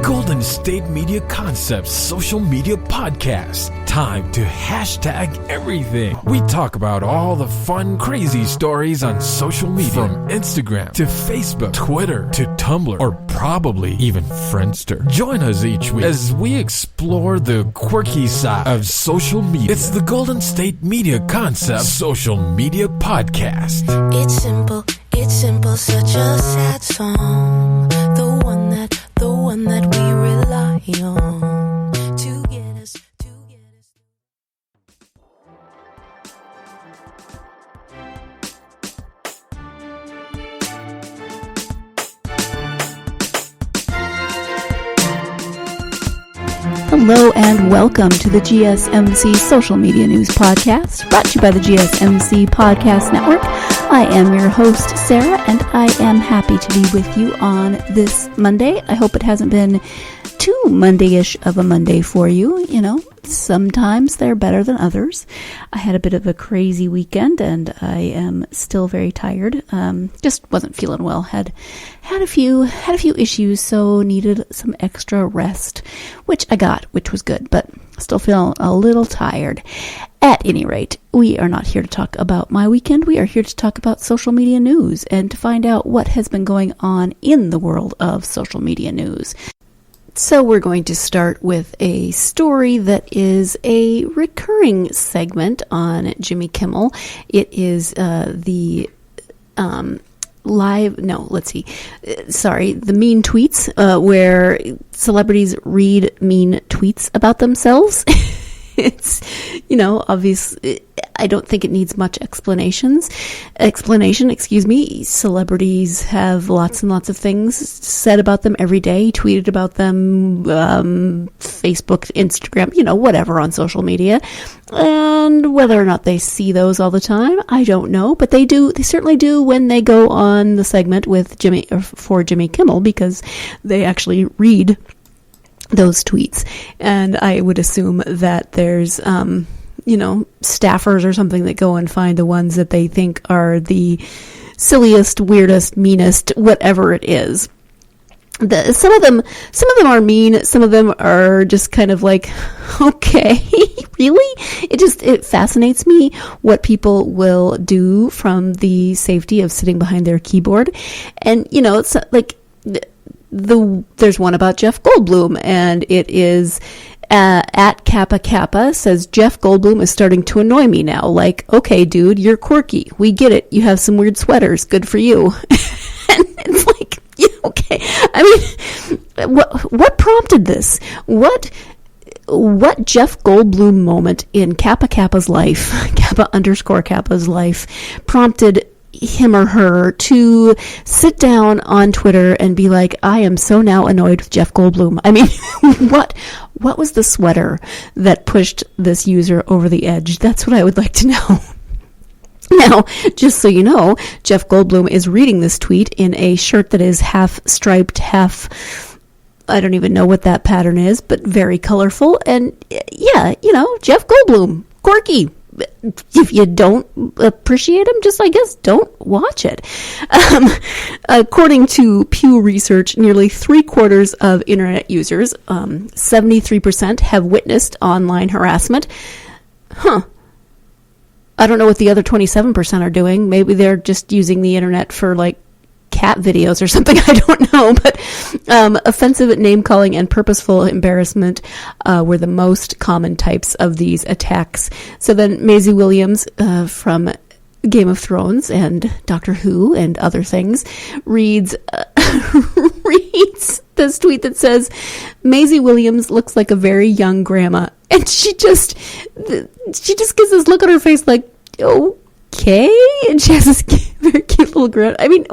Golden State Media Concepts social media podcast. Time to hashtag everything. We talk about all the fun, crazy stories on social media. From Instagram to Facebook, Twitter to Tumblr, or probably even Friendster. Join us each week as we explore the quirky side of social media. It's the Golden State Media Concepts social media podcast. It's simple, such a sad song. The one that we rely on to get us. Hello and welcome to the GSMC Social Media News Podcast, brought to you by the GSMC Podcast Network. I am your host, Sarah, and I am happy to be with you on this Monday. I hope it hasn't been too Monday-ish of a Monday for you. You know, sometimes they're better than others. I had a bit of a crazy weekend, and I am still very tired. Just wasn't feeling well. Had a few issues, so needed some extra rest, which I got, which was good, but still feeling a little tired. At any rate, we are not here to talk about my weekend. We are here to talk about social media news and to find out what has been going on in the world of social media news. So we're going to start with a story that is a recurring segment on Jimmy Kimmel. It is the mean tweets, where celebrities read mean tweets about themselves. It's, obvious. I don't think it needs much explanation. Celebrities have lots and lots of things said about them every day, tweeted about them, Facebook, Instagram, whatever on social media. And whether or not they see those all the time, I don't know. But they do. They certainly do when they go on the segment with for Jimmy Kimmel, because they actually read those tweets. And I would assume that there's, staffers or something that go and find the ones that they think are the silliest, weirdest, meanest, whatever it is. Some of them are mean. Some of them are just kind of like, okay, really? It fascinates me what people will do from the safety of sitting behind their keyboard. And, it's like, there's one about Jeff Goldblum, and it is at Kappa Kappa says, Jeff Goldblum is starting to annoy me now. Like, okay, dude, you're quirky. We get it. You have some weird sweaters. Good for you. And it's like, yeah, okay. I mean, what prompted this? What Jeff Goldblum moment in Kappa Kappa's life, Kappa_Kappa's life, prompted him or her to sit down on Twitter and be like, I am so now annoyed with Jeff Goldblum. I mean, what was the sweater that pushed this user over the edge? That's what I would like to know. Now, just so you know, Jeff Goldblum is reading this tweet in a shirt that is half striped, half, I don't even know what that pattern is, but very colorful. And yeah, Jeff Goldblum, quirky. If you don't appreciate him, just, I guess, don't watch it. According to Pew Research, nearly 3/4 of internet users, 73%, have witnessed online harassment. I don't know what the other 27% are doing. Maybe they're just using the internet for, like, cat videos or something. I don't know. But offensive name-calling and purposeful embarrassment were the most common types of these attacks. So then Maisie Williams from Game of Thrones and Doctor Who and other things reads this tweet that says, Maisie Williams looks like a very young grandma. And she just gives this look on her face like, okay? And she has this very cute little grin. I mean,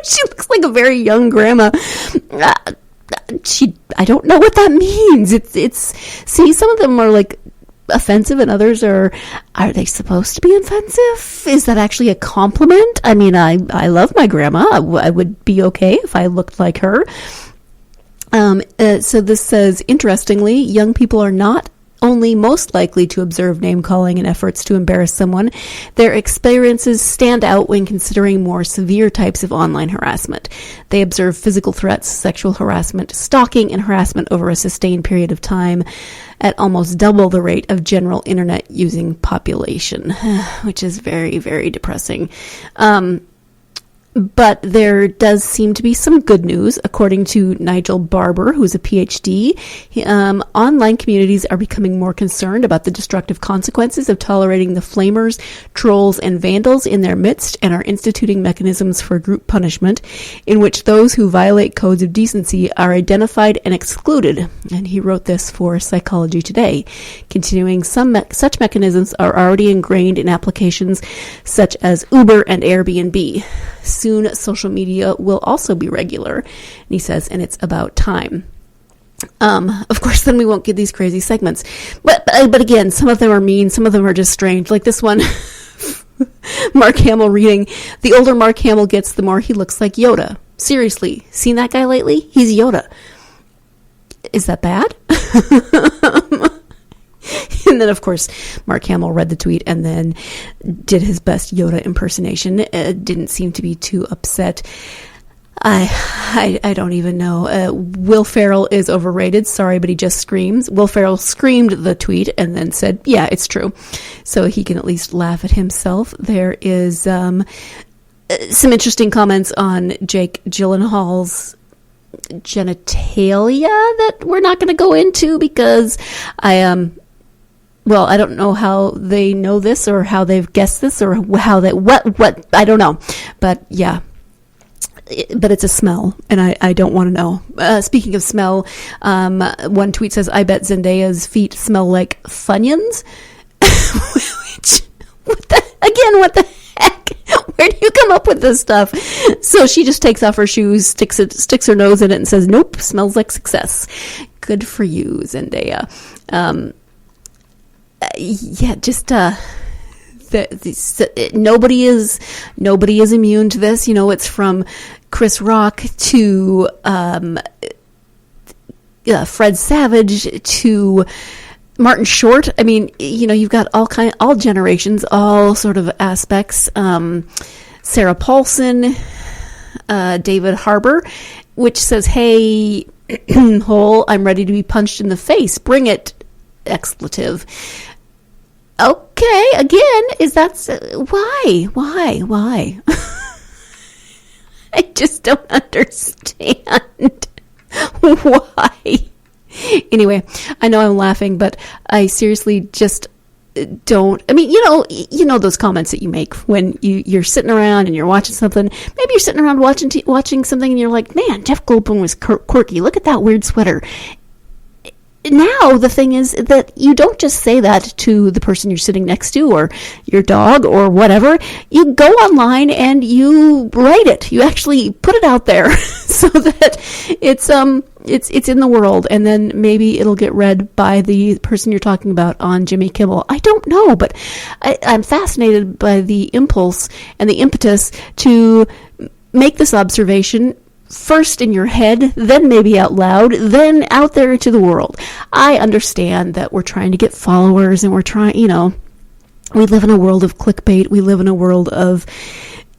she looks like a very young grandma. I don't know what that means. See, some of them are like offensive and others are they supposed to be offensive? Is that actually a compliment? I mean, I love my grandma. I would be okay if I looked like her. So this says, interestingly, young people are not only most likely to observe name-calling and efforts to embarrass someone, their experiences stand out when considering more severe types of online harassment. They observe physical threats, sexual harassment, stalking, and harassment over a sustained period of time at almost double the rate of general internet-using population, which is very, very depressing. But there does seem to be some good news. According to Nigel Barber, who's a PhD, online communities are becoming more concerned about the destructive consequences of tolerating the flamers, trolls, and vandals in their midst, and are instituting mechanisms for group punishment in which those who violate codes of decency are identified and excluded. And he wrote this for Psychology Today. Continuing, such mechanisms are already ingrained in applications such as Uber and Airbnb. Soon, social media will also be regular, and he says, and it's about time. Of course, then we won't get these crazy segments. But again, some of them are mean, some of them are just strange. Like this one, Mark Hamill reading, "The older Mark Hamill gets, the more he looks like Yoda." Seriously, seen that guy lately? He's Yoda. Is that bad? And then, of course, Mark Hamill read the tweet and then did his best Yoda impersonation. It didn't seem to be too upset. I don't even know. Will Ferrell is overrated. Sorry, but he just screams. Will Ferrell screamed the tweet and then said, yeah, it's true. So he can at least laugh at himself. There is some interesting comments on Jake Gyllenhaal's genitalia that we're not going to go into because well, I don't know how they know this or how they've guessed this or how they, what, I don't know. But yeah, but it's a smell and I don't want to know. Speaking of smell, one tweet says, "I bet Zendaya's feet smell like Funyuns." Which, what the heck? Where do you come up with this stuff? So she just takes off her shoes, sticks her nose in it and says, "Nope, smells like success." Good for you, Zendaya. Yeah, just nobody is immune to this. You know, it's from Chris Rock to Fred Savage to Martin Short. I mean, you know, you've got all generations, all sort of aspects. Sarah Paulson, David Harbour, which says, "Hey, hole, I'm ready to be punched in the face. Bring it!" Expletive. Okay, again, is that why? I just don't understand why. Anyway, I know I'm laughing, but I seriously just don't. I mean, you know those comments that you make when you're sitting around and you're watching something. Maybe you're sitting around watching something and you're like, "Man, Jeff Goldblum was quirky. Look at that weird sweater." Now, the thing is that you don't just say that to the person you're sitting next to or your dog or whatever. You go online and you write it. You actually put it out there so that it's in the world, and then maybe it'll get read by the person you're talking about on Jimmy Kimmel. I don't know, but I'm fascinated by the impulse and the impetus to make this observation first in your head, then maybe out loud, then out there to the world. I understand that we're trying to get followers and we're trying, we live in a world of clickbait. We live in a world of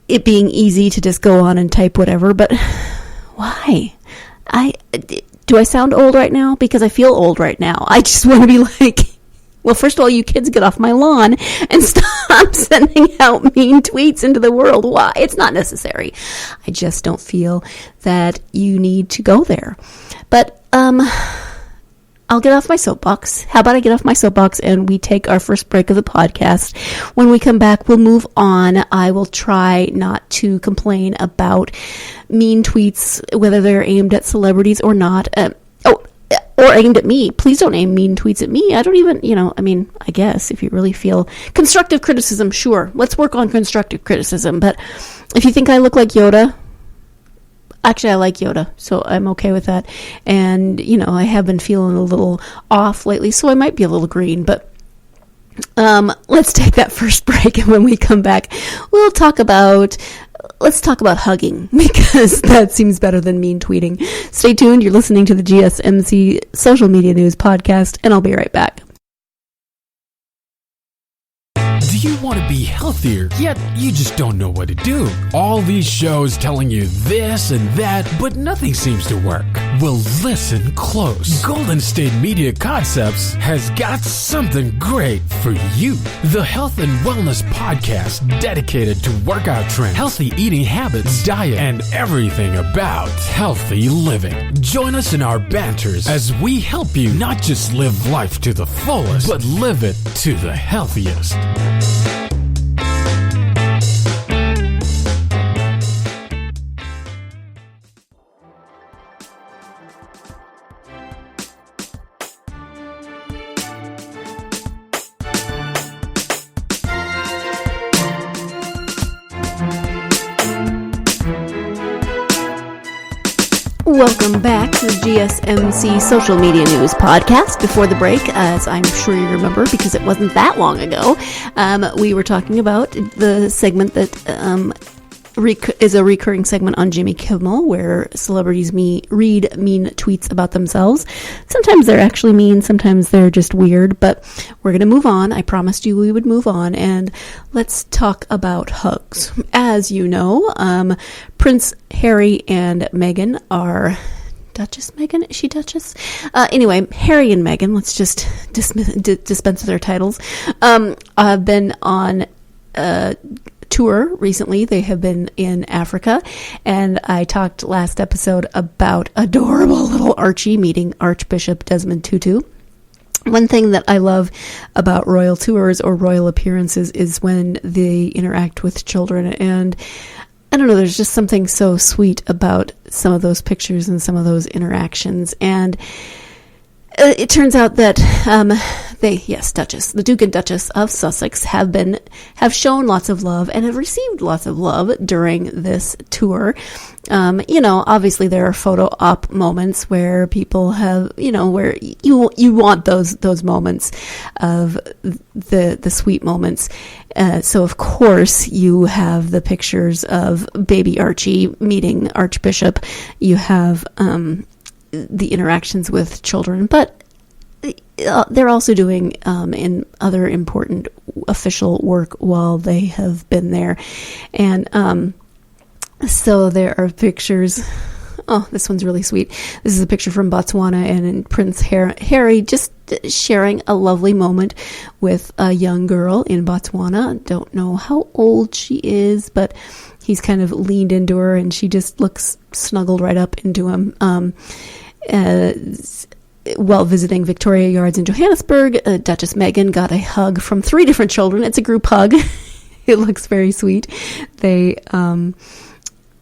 it being easy to just go on and type whatever, but why? Do I sound old right now? Because I feel old right now. I just want to be like, well, first of all, you kids get off my lawn and stop sending out mean tweets into the world. Why? It's not necessary. I just don't feel that you need to go there. But I'll get off my soapbox. How about I get off my soapbox and we take our first break of the podcast? When we come back, we'll move on. I will try not to complain about mean tweets, whether they're aimed at celebrities or not. Or aimed at me. Please don't aim mean tweets at me. I don't even, I guess if you really feel constructive criticism, sure. Let's work on constructive criticism. But if you think I look like Yoda, actually I like Yoda, so I'm okay with that. And, I have been feeling a little off lately, so I might be a little green. But let's take that first break, and when we come back, let's talk about hugging, because that seems better than mean tweeting. Stay tuned. You're listening to the GSMC Social Media News Podcast, and I'll be right back. you want to be healthier, yet you just don't know what to do? All these shows telling you this and that, but nothing seems to work. Well, listen close. Golden State Media Concepts has got something great for you. The Health and Wellness Podcast, dedicated to workout trends, healthy eating habits, diet, and everything about healthy living. Join us in our banters as we help you not just live life to the fullest, but live it to the healthiest. Welcome back to the GSMC Social Media News Podcast. Before the break, as I'm sure you remember because it wasn't that long ago, we were talking about the segment that is a recurring segment on Jimmy Kimmel where celebrities read mean tweets about themselves. Sometimes they're actually mean, sometimes they're just weird, but we're going to move on. I promised you we would move on, and let's talk about hugs. As you know, Prince Harry and Meghan are... Duchess Meghan? Is she Duchess? Anyway, Harry and Meghan, let's just dispense with their titles, have been on tour recently. They have been in Africa, and I talked last episode about adorable little Archie meeting Archbishop Desmond Tutu. One thing that I love about royal tours or royal appearances is when they interact with children, and I don't know, there's just something so sweet about some of those pictures and some of those interactions. And it turns out that Duchess, the Duke and Duchess of Sussex have shown lots of love and have received lots of love during this tour. Obviously there are photo op moments where people have, where you want those moments of the sweet moments. So of course you have the pictures of baby Archie meeting Archbishop. You have, the interactions with children, but they're also doing in other important official work while they have been there. And so there are pictures. Oh, this one's really sweet. This is a picture from Botswana, and Prince Harry just sharing a lovely moment with a young girl in Botswana. Don't know how old she is, but he's kind of leaned into her, and she just looks snuggled right up into him. While visiting Victoria Yards in Johannesburg, Duchess Meghan got a hug from 3 different children. It's a group hug. It looks very sweet. They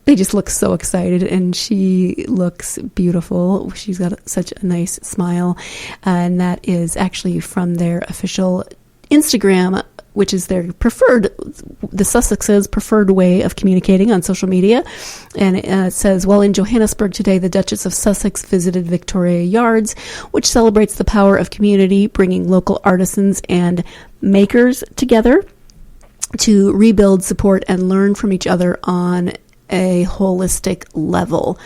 just look so excited, and she looks beautiful. She's got such a nice smile, and that is actually from their official Instagram, which is their the Sussexes' preferred way of communicating on social media. And it says, while in Johannesburg today, the Duchess of Sussex visited Victoria Yards, which celebrates the power of community, bringing local artisans and makers together to rebuild, support, and learn from each other on a holistic level.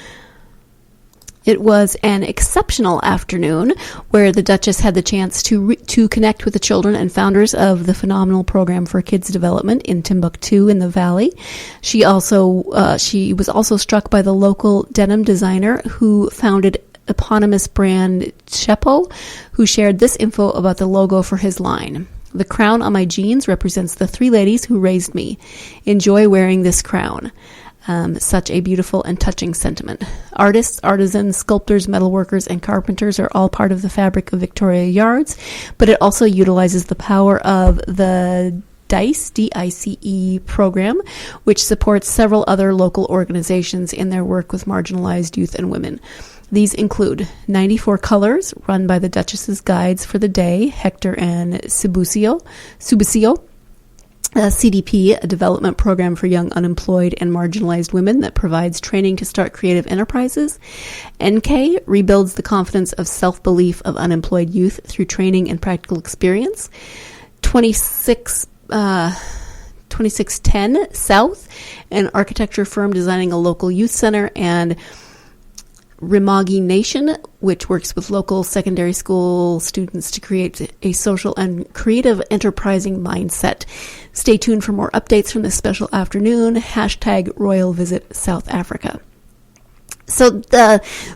It was an exceptional afternoon where the Duchess had the chance to connect with the children and founders of the phenomenal program for kids development in Timbuktu in the Valley. She was also struck by the local denim designer who founded eponymous brand Chepo, who shared this info about the logo for his line. The crown on my jeans represents the 3 ladies who raised me. Enjoy wearing this crown. Such a beautiful and touching sentiment. Artists, artisans, sculptors, metalworkers, and carpenters are all part of the fabric of Victoria Yards, but it also utilizes the power of the DICE, D-I-C-E program, which supports several other local organizations in their work with marginalized youth and women. These include 94 Colors, run by the Duchess's Guides for the Day, Hector and Subusio, CDP, a development program for young unemployed and marginalized women that provides training to start creative enterprises. NK rebuilds the confidence of self-belief of unemployed youth through training and practical experience. 2610 South, an architecture firm designing a local youth center. And Rimagi Nation, which works with local secondary school students to create a social and creative enterprising mindset. Stay tuned for more updates from this special afternoon. #Royal Visit South Africa. So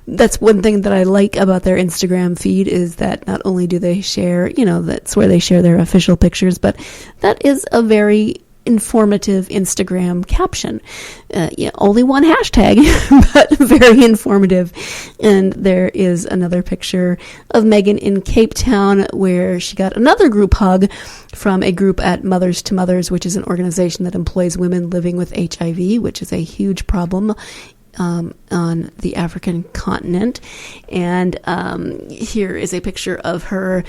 that's one thing that I like about their Instagram feed, is that not only do they share, that's where they share their official pictures, but that is a very informative Instagram caption. Only one hashtag, but very informative. And there is another picture of Megan in Cape Town, where she got another group hug from a group at Mothers to Mothers, which is an organization that employs women living with HIV, which is a huge problem on the African continent. And here is a picture of her.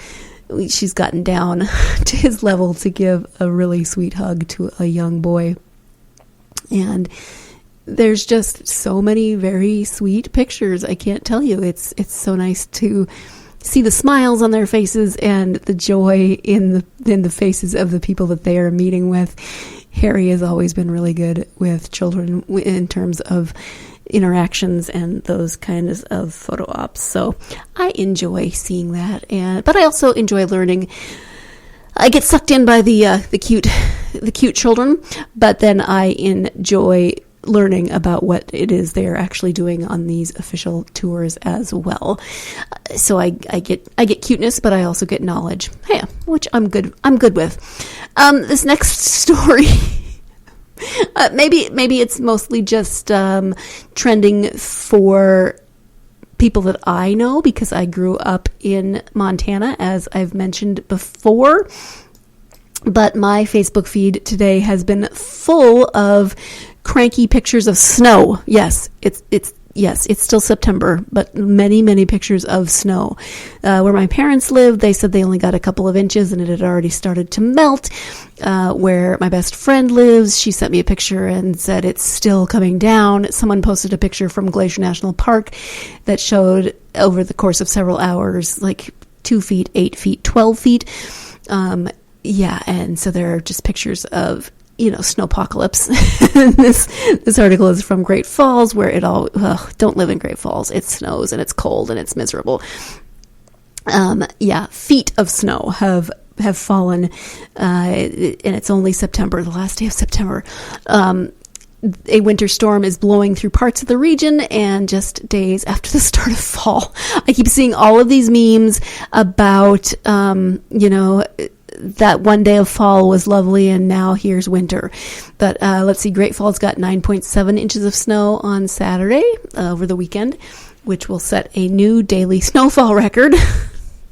She's gotten down to his level to give a really sweet hug to a young boy. And there's just so many very sweet pictures. I can't tell you. It's so nice to see the smiles on their faces and the joy in the faces of the people that they are meeting with. Harry has always been really good with children in terms of interactions and those kinds of photo ops. So I enjoy seeing that, but I also enjoy learning. I get sucked in by the cute children, but then I enjoy learning about what it is they're actually doing on these official tours as well. So I get cuteness, but I also get knowledge. Hey, which I'm good with. This next story. Maybe it's mostly just trending for people that I know, because I grew up in Montana, as I've mentioned before. But my Facebook feed today has been full of cranky pictures of snow. Yes, it's still September, but many, many pictures of snow. Where my parents lived, they said they only got a couple of inches and it had already started to melt. Where my best friend lives, she sent me a picture and said it's still coming down. Someone posted a picture from Glacier National Park that showed over the course of several hours, like 2 feet, 8 feet, 12 feet. And so there are just pictures of snowpocalypse. This article is from Great Falls, where don't live in Great Falls. It snows and it's cold and it's miserable. Feet of snow have fallen, and it's only September, the last day of September. A winter storm is blowing through parts of the region, and just days after the start of fall. I keep seeing all of these memes about, that one day of fall was lovely and now here's winter. But let's see, Great Falls got 9.7 inches of snow on Saturday over the weekend, which will set a new daily snowfall record.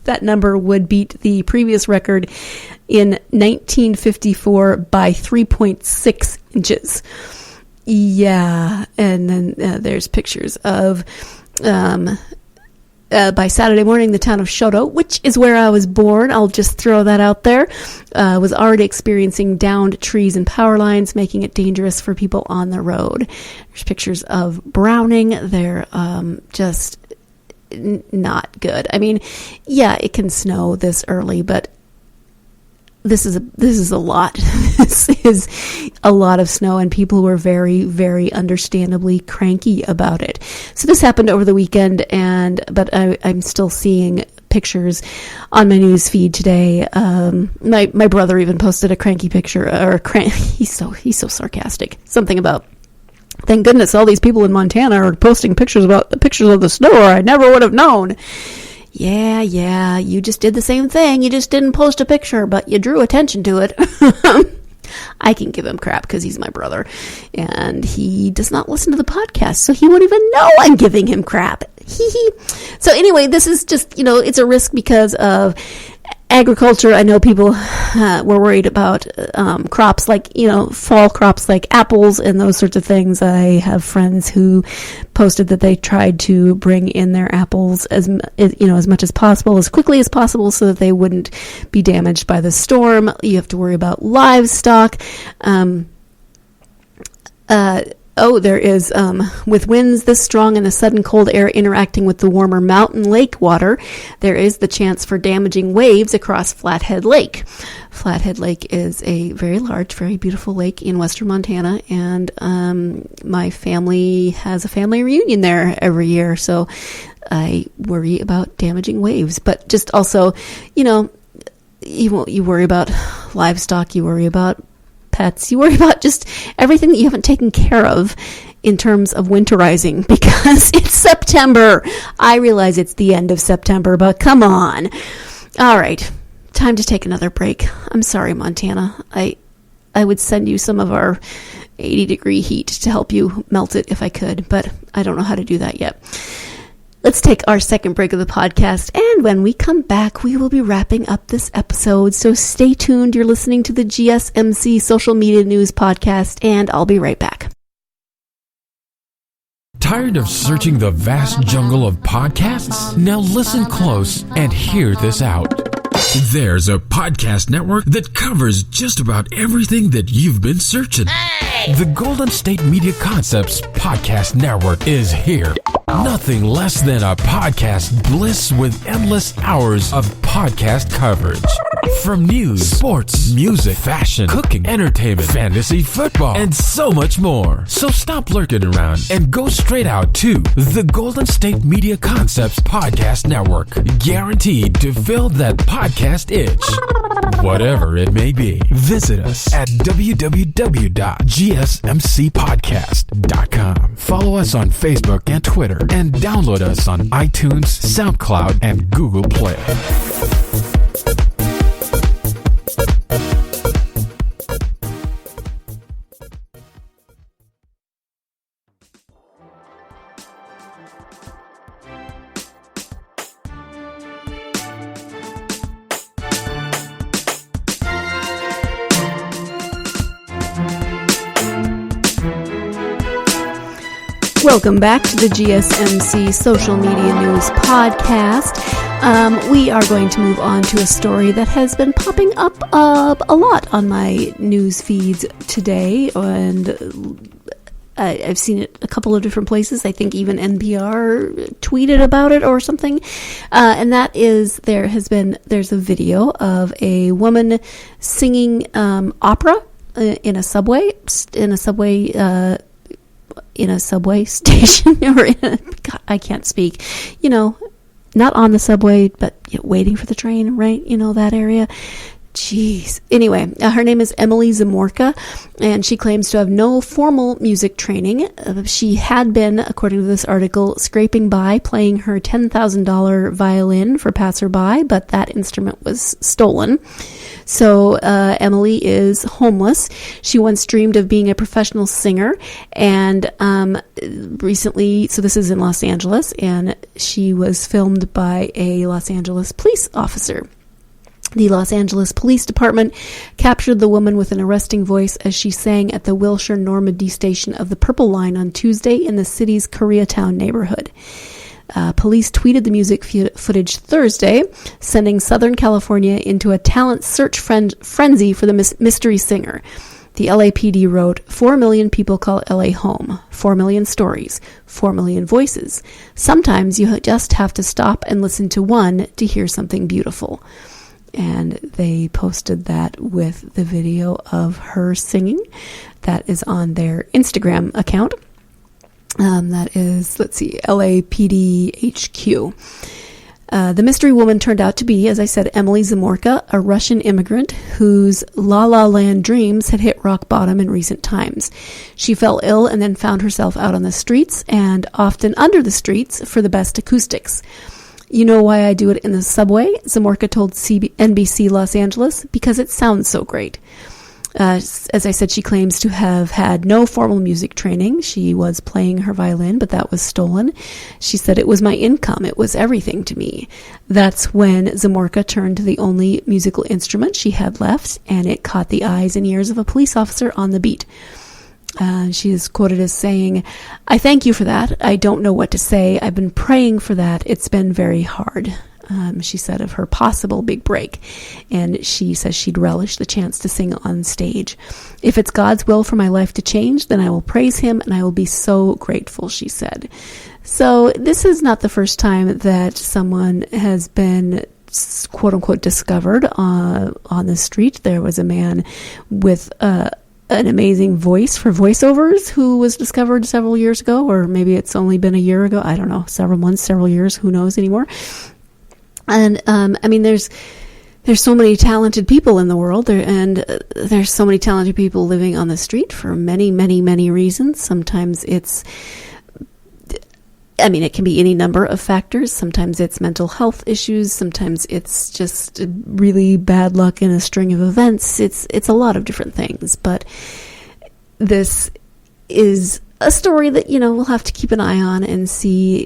That number would beat the previous record in 1954 by 3.6 inches. Yeah, and then there's pictures of by Saturday morning, the town of Shoto, which is where I was born, I'll just throw that out there, was already experiencing downed trees and power lines, making it dangerous for people on the road. There's pictures of browning. They're just not good. I mean, yeah, it can snow this early, but this is a lot. This is a lot of snow, and people were very, very understandably cranky about it. So this happened over the weekend, but I'm still seeing pictures on my news feed today. My brother even posted a cranky picture, he's so sarcastic. Something about, thank goodness all these people in Montana are posting pictures of the snow, or I never would have known. Yeah, you just did the same thing. You just didn't post a picture, but you drew attention to it. I can give him crap because he's my brother, and he does not listen to the podcast, so he won't even know I'm giving him crap. So anyway, this is just, it's a risk because of agriculture. I know people were worried about crops like, fall crops like apples and those sorts of things. I have friends who posted that they tried to bring in their apples as much as possible, as quickly as possible, so that they wouldn't be damaged by the There is, with winds this strong and the sudden cold air interacting with the warmer mountain lake water, there is the chance for damaging waves across Flathead Lake. Flathead Lake is a very large, very beautiful lake in western Montana, and my family has a family reunion there every year, so I worry about damaging waves. But just also, you worry about livestock, you worry about pets, you worry about just everything that you haven't taken care of in terms of winterizing, because it's September. I realize it's the end of September, but come on. All right, time to take another break. I'm sorry, Montana. I would send you some of our 80-degree heat to help you melt it if I could, but I don't know how to do that yet. Let's take our second break of the podcast, and when we come back, we will be wrapping up this episode, so stay tuned. You're listening to the GSMC Social Media News Podcast, and I'll be right back. Tired of searching the vast jungle of podcasts? Now listen close and hear this out. There's a podcast network that covers just about everything that you've been searching. Hey! The Golden State Media Concepts Podcast Network is here. Nothing less than a podcast bliss with endless hours of podcast coverage. From news, sports, music, fashion, cooking, entertainment, fantasy, football, and so much more. So stop lurking around and go straight out to the Golden State Media Concepts Podcast Network. Guaranteed to fill that podcast itch. Whatever it may be. Visit us at www.gsmcpodcast.com. Follow us on Facebook and Twitter, and download us on iTunes, SoundCloud, and Google Play. Welcome back to the GSMC Social Media News Podcast. We are going to move on to a story that has been popping up a lot on my news feeds today, and I've seen it a couple of different places. I think even NPR tweeted about it or something. And that is, there's a video of a woman singing opera in a subway station, or I can't speak, not on the subway, but waiting for the train, right? That area. Jeez. Anyway, her name is Emily Zamorka, and she claims to have no formal music training. She had been, according to this article, scraping by playing her $10,000 violin for passerby, but that instrument was stolen. So Emily is homeless. She once dreamed of being a professional singer, and recently, so this is in Los Angeles, and she was filmed by a Los Angeles police officer. The Los Angeles Police Department captured the woman with an arresting voice as she sang at the Wilshire Normandy station of the Purple Line on Tuesday in the city's Koreatown neighborhood. Police tweeted the music footage Thursday, sending Southern California into a talent search frenzy for the mystery singer. The LAPD wrote, 4 million people call LA home, 4 million stories, 4 million voices. Sometimes you just have to stop and listen to one to hear something beautiful. And they posted that with the video of her singing. That is on their Instagram account. That is, LAPD HQ. The mystery woman turned out to be, as I said, Emily Zamorka, a Russian immigrant whose La La Land dreams had hit rock bottom in recent times. She fell ill and then found herself out on the streets, and often under the streets, for the best acoustics. You know why I do it in the subway? Zamorka told NBC Los Angeles, because it sounds so great. As I said, she claims to have had no formal music training. She was playing her violin, but that was stolen. She said, it was my income. It was everything to me. That's when Zamorka turned to the only musical instrument she had left, and it caught the eyes and ears of a police officer on the beat. She is quoted as saying, I thank you for that. I don't know what to say. I've been praying for that. It's been very hard. she said, of her possible big break. And she says she'd relish the chance to sing on stage. If it's God's will for my life to change, then I will praise him and I will be so grateful, she said. So this is not the first time that someone has been quote unquote discovered on the street. There was a man with an amazing voice for voiceovers who was discovered several years ago, or maybe it's only been a year ago. I don't know, several months, several years, who knows anymore. And I mean, there's so many talented people in the world, and there's so many talented people living on the street for many, many, many reasons. Sometimes it can be any number of factors. Sometimes it's mental health issues. Sometimes it's just really bad luck in a string of events. It's a lot of different things. But this is a story that, we'll have to keep an eye on and see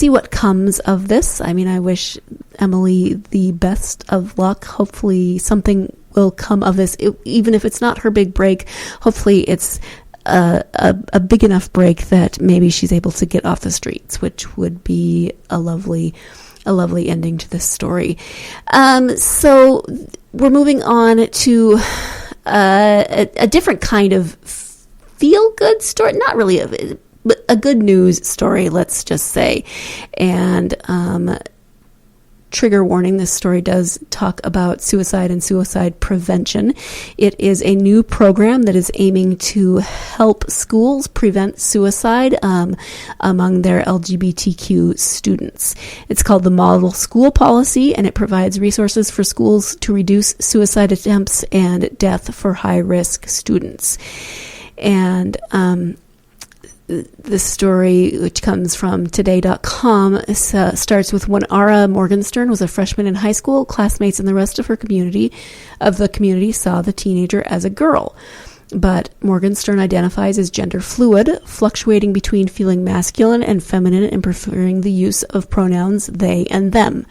what comes of this. I mean, I wish Emily the best of luck. Hopefully something will come of this. Even if it's not her big break, hopefully it's a big enough break that maybe she's able to get off the streets, which would be a lovely ending to this story. So we're moving on to a different kind of feel-good story, not really a good news story, let's just say. And trigger warning, this story does talk about suicide and suicide prevention. It is a new program that is aiming to help schools prevent suicide among their LGBTQ students. It's called the Model School Policy, and it provides resources for schools to reduce suicide attempts and death for high-risk students. And this story, which comes from today.com, starts with when Ara Morgenstern was a freshman in high school. Classmates and the rest of the community saw the teenager as a girl. But Morgenstern identifies as gender fluid, fluctuating between feeling masculine and feminine and preferring the use of pronouns they and them.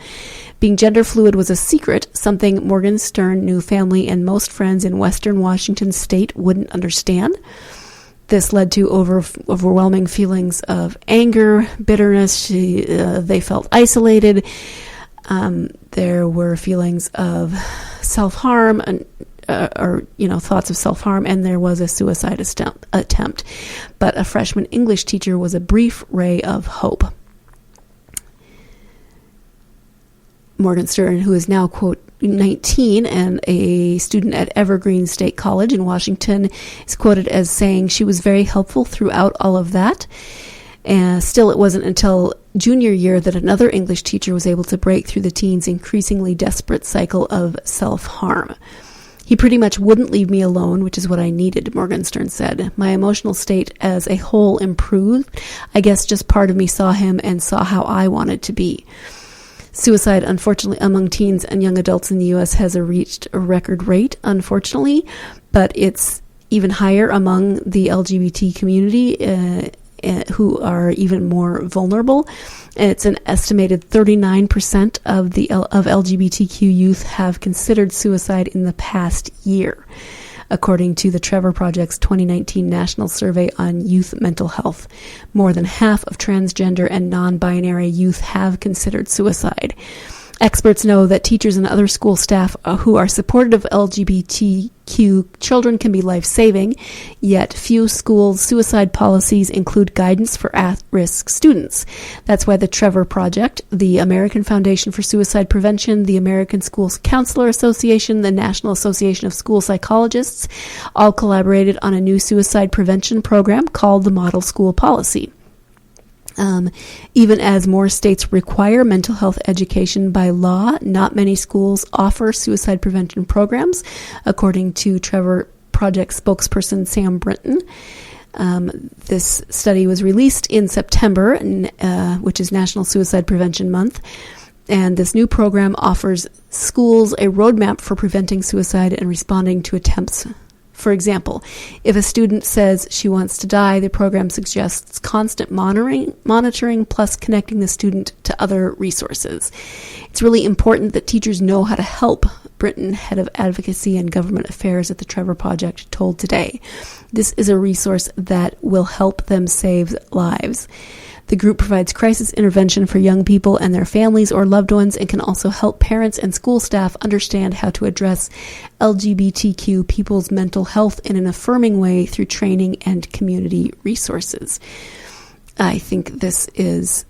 Being gender fluid was a secret, something Morgenstern knew family and most friends in Western Washington state wouldn't understand. This led to overwhelming feelings of anger, bitterness. They felt isolated. There were feelings of self-harm, or thoughts of self-harm, and there was a suicide attempt. But a freshman English teacher was a brief ray of hope. Morgenstern, who is now, quote, 19 and a student at Evergreen State College in Washington, is quoted as saying she was very helpful throughout all of that. And still, it wasn't until junior year that another English teacher was able to break through the teens' increasingly desperate cycle of self-harm. He pretty much wouldn't leave me alone, which is what I needed, Morgenstern said. My emotional state as a whole improved. I guess just part of me saw him and saw how I wanted to be. Suicide, unfortunately, among teens and young adults in the U.S. has reached a record rate, unfortunately, but it's even higher among the LGBT community, who are even more vulnerable. It's an estimated 39% of LGBTQ youth have considered suicide in the past year, according to the Trevor Project's 2019 National Survey on Youth Mental Health. More than half of transgender and non-binary youth have considered suicide. Experts know that teachers and other school staff who are supportive of LGBTQ children can be life-saving, yet few schools' suicide policies include guidance for at-risk students. That's why the Trevor Project, the American Foundation for Suicide Prevention, the American Schools Counselor Association, the National Association of School Psychologists, all collaborated on a new suicide prevention program called the Model School Policy. Even as more states require mental health education by law, not many schools offer suicide prevention programs, according to Trevor Project spokesperson Sam Brinton. This study was released in September, which is National Suicide Prevention Month, and this new program offers schools a roadmap for preventing suicide and responding to attempts. For example, if a student says she wants to die, the program suggests constant monitoring plus connecting the student to other resources. It's really important that teachers know how to help, Brinton, head of advocacy and government affairs at the Trevor Project, told Today. This is a resource that will help them save lives. The group provides crisis intervention for young people and their families or loved ones, and can also help parents and school staff understand how to address LGBTQ people's mental health in an affirming way through training and community resources. I think this is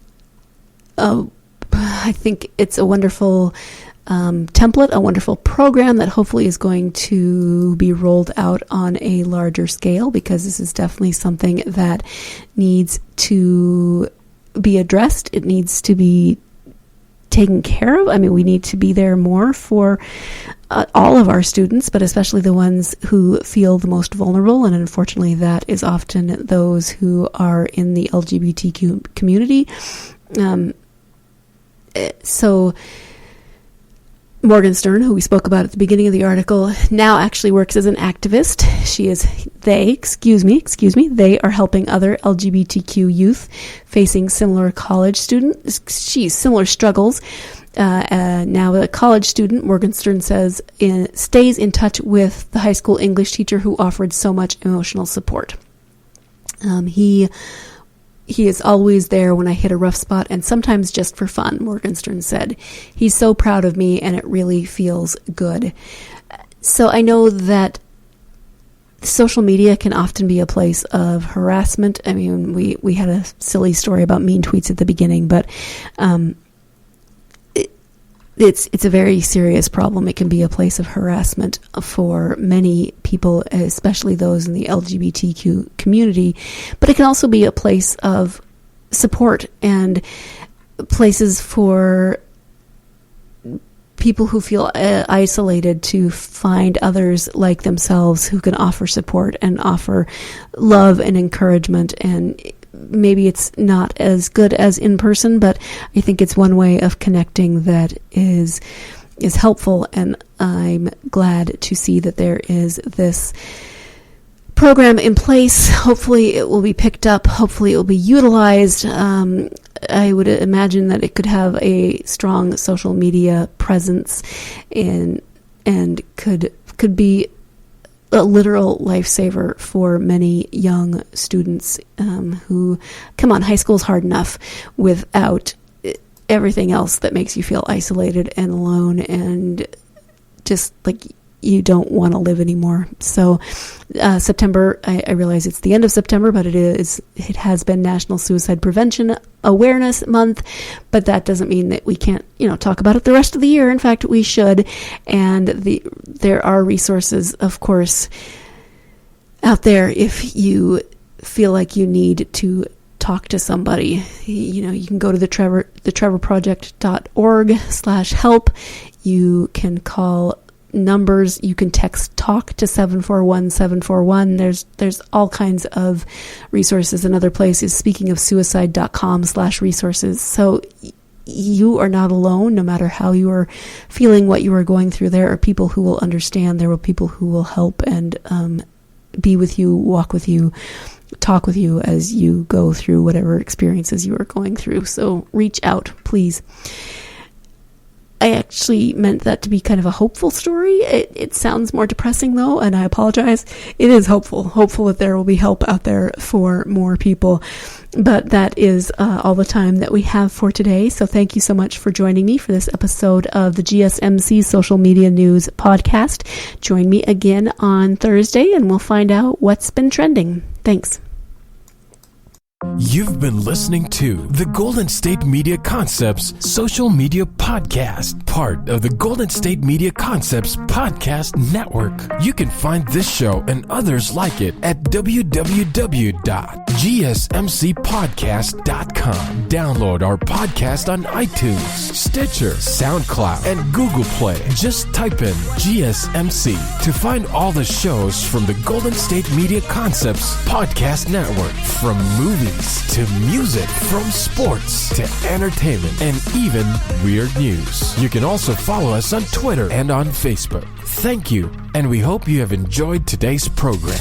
I think it's a wonderful template, a wonderful program that hopefully is going to be rolled out on a larger scale, because this is definitely something that needs to be addressed. It needs to be taken care of. I mean, we need to be there more for all of our students, but especially the ones who feel the most vulnerable. And unfortunately, that is often those who are in the LGBTQ community. So Morgan Stern, who we spoke about at the beginning of the article, now actually works as an activist. They are helping other LGBTQ youth facing similar similar struggles. Now a college student, Morgan Stern says, stays in touch with the high school English teacher who offered so much emotional support. He is always there when I hit a rough spot, and sometimes just for fun, Morgan Stern said. He's so proud of me, and it really feels good. So I know that social media can often be a place of harassment. I mean, we had a silly story about mean tweets at the beginning, but it's a very serious problem. It can be a place of harassment for many people, especially those in the LGBTQ community, but it can also be a place of support and places for people who feel isolated to find others like themselves who can offer support and offer love and encouragement. And maybe it's not as good as in person, but I think it's one way of connecting that is helpful. And I'm glad to see that there is this program in place. Hopefully it will be picked up. Hopefully it will be utilized. I would imagine that it could have a strong social media presence and could be a literal lifesaver for many young students who, come on, high school's hard enough without everything else that makes you feel isolated and alone and just like you don't want to live anymore. So September, I realize it's the end of September, but it has been National Suicide Prevention Awareness Month, but that doesn't mean that we can't, talk about it the rest of the year. In fact, we should. And there are resources, of course, out there if you feel like you need to talk to somebody. You can go to the trevorproject.org/help. You can call numbers. You can text talk to 741-741. There's all kinds of resources. Another place is speakingofsuicide.com/resources. So you are not alone, no matter how you are feeling, what you are going through. There are people who will understand. There are people who will help and be with you, walk with you, talk with you as you go through whatever experiences you are going through. So reach out, please. I actually meant that to be kind of a hopeful story. It sounds more depressing, though, and I apologize. It is hopeful that there will be help out there for more people. But that is all the time that we have for today. So thank you so much for joining me for this episode of the GSMC Social Media News Podcast. Join me again on Thursday, and we'll find out what's been trending. Thanks. You've been listening to the Golden State Media Concepts Social Media Podcast, part of the Golden State Media Concepts Podcast Network. You can find this show and others like it at www.gsmcpodcast.com. Download our podcast on iTunes, Stitcher, SoundCloud, and Google Play. Just type in GSMC to find all the shows from the Golden State Media Concepts Podcast Network, from movies to music, from sports to entertainment, and even weird news. You can also follow us on Twitter and on Facebook. Thank you, and we hope you have enjoyed today's program.